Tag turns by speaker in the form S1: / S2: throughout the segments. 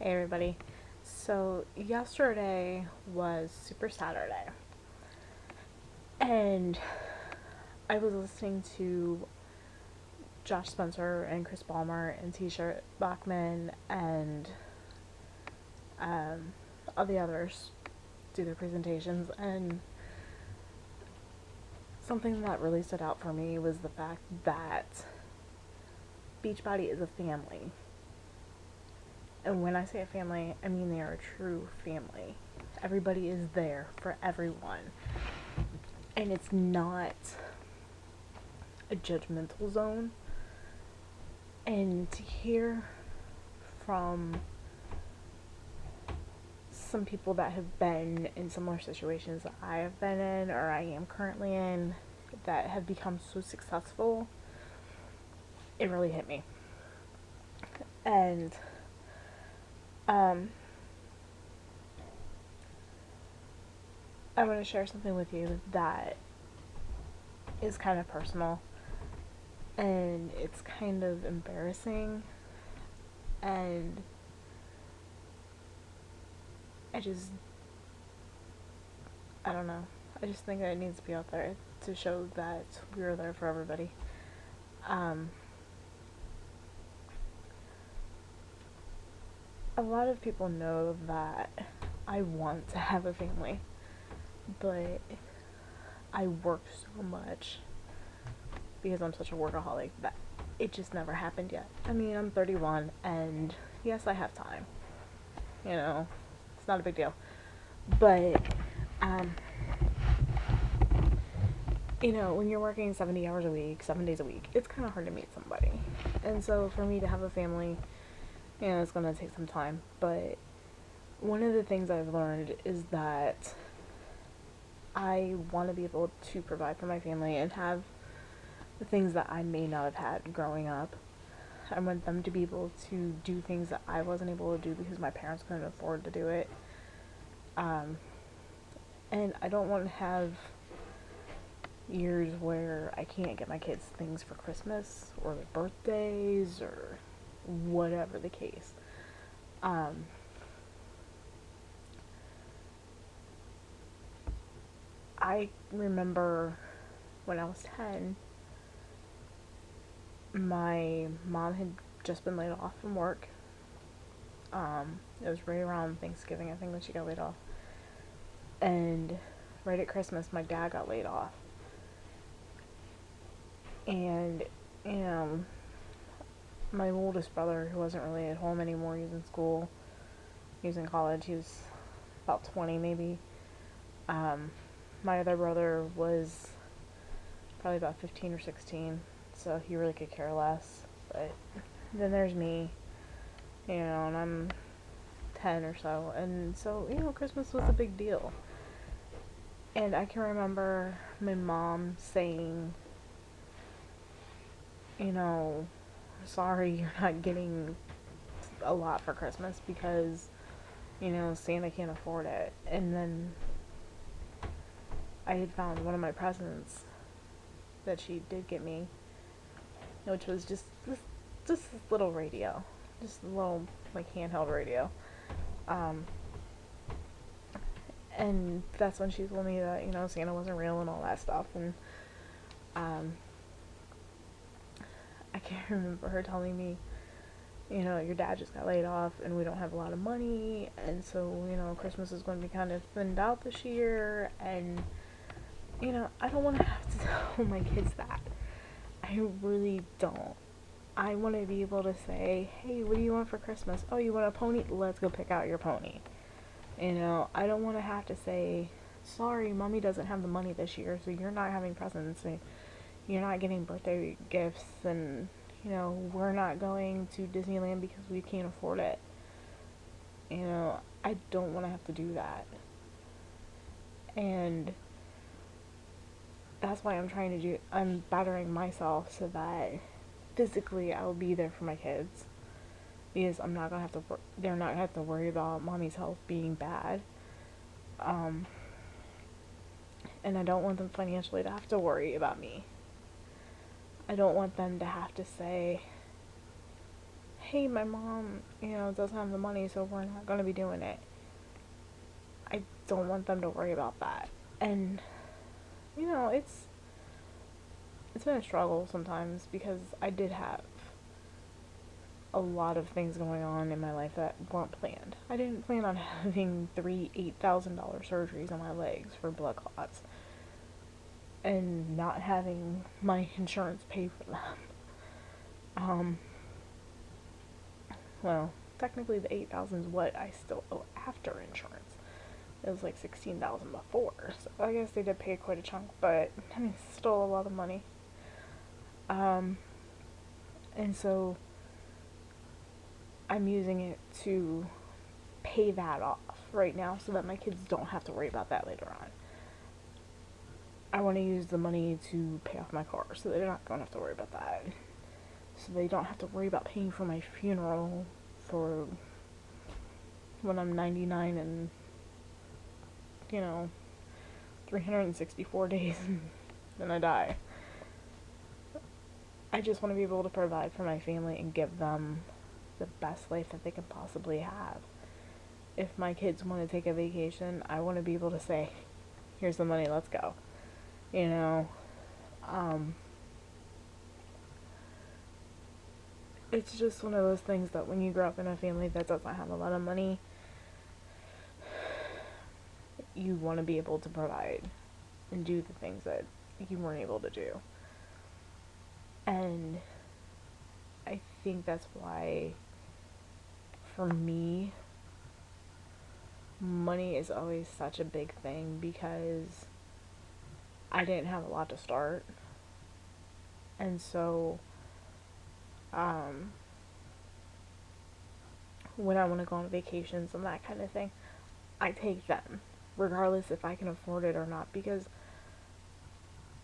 S1: Hey everybody. So yesterday was Super Saturday, and I was listening to Josh Spencer and Chris Ballmer and T-Shirt Bachman and all the others do their presentations, and something that really stood out for me was the fact that Beachbody is a family. And when I say a family, I mean they are a true family. Everybody is there for everyone. And it's not a judgmental zone. And to hear from some people that have been in similar situations that I have been in or I am currently in that have become so successful, it really hit me. And I want to share something with you that is kind of personal and it's kind of embarrassing, and I don't know. I just think that it needs to be out there to show that we're there for everybody. A lot of people know that I want to have a family, but I work so much because I'm such a workaholic that it just never happened yet. I mean, I'm 31 and yes, I have time. It's not a big deal. But, when you're working 70 hours a week, 7 days a week, it's kind of hard to meet somebody. And so for me to have a family, it's going to take some time. But one of the things I've learned is that I want to be able to provide for my family and have the things that I may not have had growing up. I want them to be able to do things that I wasn't able to do because my parents couldn't afford to do it. And I don't want to have years where I can't get my kids things for Christmas or their birthdays or whatever the case. I remember when I was 10, my mom had just been laid off from work. It was right around Thanksgiving, I think, when she got laid off. And right at Christmas, my dad got laid off. And, my oldest brother, who wasn't really at home anymore, he was in school, he was in college, he was about 20 maybe. My other brother was probably about 15 or 16, so he really could care less. But then there's me, and I'm 10 or so, and so, Christmas was a big deal. And I can remember my mom saying, sorry you're not getting a lot for Christmas because, Santa can't afford it. And then I had found one of my presents that she did get me, which was just this little radio, just a little handheld radio. And that's when she told me that Santa wasn't real and all that stuff. And I can't remember her telling me, your dad just got laid off and we don't have a lot of money, and so Christmas is going to be kind of thinned out this year. And I don't want to have to tell my kids that. I really don't. I want to be able to say, hey, what do you want for Christmas? Oh, you want a pony? Let's go pick out your pony. I don't want to have to say, sorry, mommy doesn't have the money this year, so you're not having presents, and you're not getting birthday gifts, and, we're not going to Disneyland because we can't afford it. I don't want to have to do that. And that's why I'm bettering myself so that physically I'll be there for my kids, because they're not gonna have to worry about mommy's health being bad. And I don't want them financially to have to worry about me. I don't want them to have to say, hey, my mom, doesn't have the money, so we're not going to be doing it. I don't want them to worry about that. And, it's been a struggle sometimes because I did have a lot of things going on in my life that weren't planned. I didn't plan on having three $8,000 surgeries on my legs for blood clots and not having my insurance pay for them. Well, technically the 8,000 is what I still owe after insurance. It was like 16,000 before, so I guess they did pay quite a chunk, but I mean, still a lot of money. And so I'm using it to pay that off right now so that my kids don't have to worry about that later on. I want to use the money to pay off my car so they're not going to have to worry about that. So they don't have to worry about paying for my funeral for when I'm 99 and, 364 days and then I die. I just want to be able to provide for my family and give them the best life that they can possibly have. If my kids want to take a vacation, I want to be able to say, here's the money, let's go. It's just one of those things that when you grow up in a family that doesn't have a lot of money, you want to be able to provide and do the things that you weren't able to do. And I think that's why, for me, money is always such a big thing because I didn't have a lot to start. And so, when I want to go on vacations and that kind of thing, I take them, regardless if I can afford it or not, because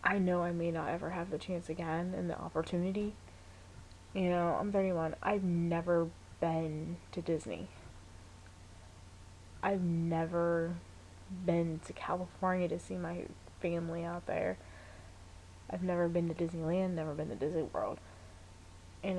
S1: I know I may not ever have the chance again and the opportunity. I'm 31. I've never been to Disney. I've never been to California to see my family out there. I've never been to Disneyland, never been to Disney World. I've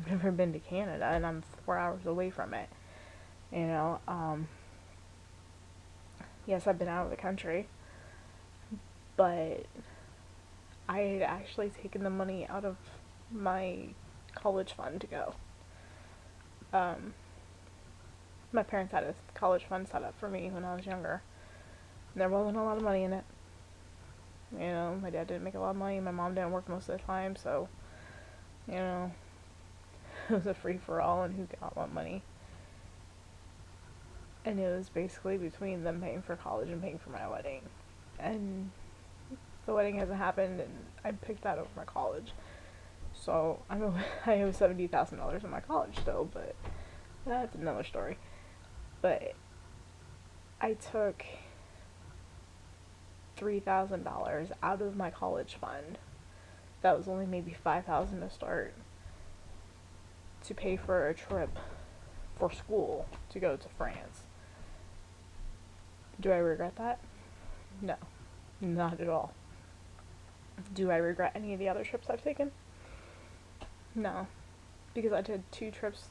S1: never been to Canada, and I'm 4 hours away from it. Yes, I've been out of the country, but I had actually taken the money out of my college fund to go. My parents had a college fund set up for me when I was younger. There wasn't a lot of money in it. My dad didn't make a lot of money, my mom didn't work most of the time, so, it was a free-for-all on who got what money. And it was basically between them paying for college and paying for my wedding. And the wedding hasn't happened, and I picked that over my college. So, I owe $70,000 in my college still, but that's another story. But I took $3,000 out of my college fund. That was only maybe $5,000 to start, to pay for a trip for school to go to France. Do I regret that? No, not at all. Do I regret any of the other trips I've taken? No, because I did 3 trips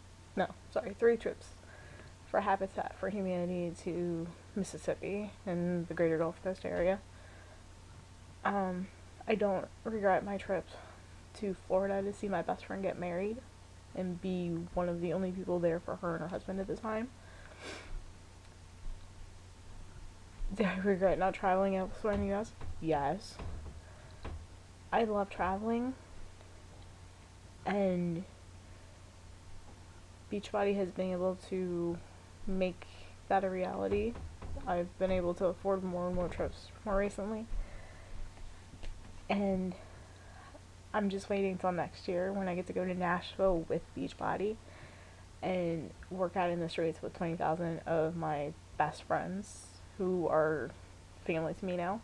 S1: for Habitat for Humanity to Mississippi and the greater Gulf Coast area. I don't regret my trip to Florida to see my best friend get married and be one of the only people there for her and her husband at the time. Do I regret not traveling elsewhere in the US? Yes. I love traveling, and Beachbody has been able to make that a reality. I've been able to afford more and more trips more recently, and I'm just waiting till next year when I get to go to Nashville with Beachbody and work out in the streets with 20,000 of my best friends who are family to me now.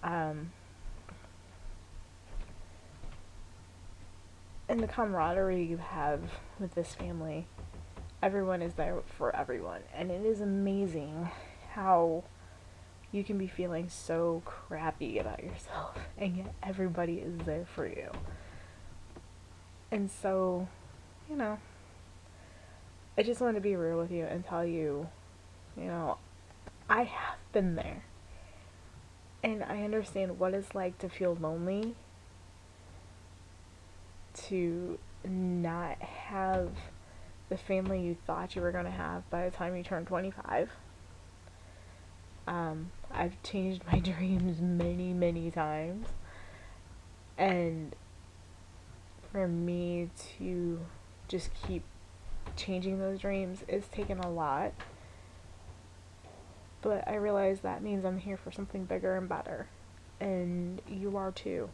S1: And the camaraderie you have with this family, everyone is there for everyone, and it is amazing how you can be feeling so crappy about yourself, and yet everybody is there for you. And so, you know, I just wanted to be real with you and tell you, you know, I have been there. And I understand what it's like to feel lonely, to not have the family you thought you were going to have by the time you turn 25. I've changed my dreams many, many times. And for me to just keep changing those dreams, it's taken a lot. But I realize that means I'm here for something bigger and better. And you are too.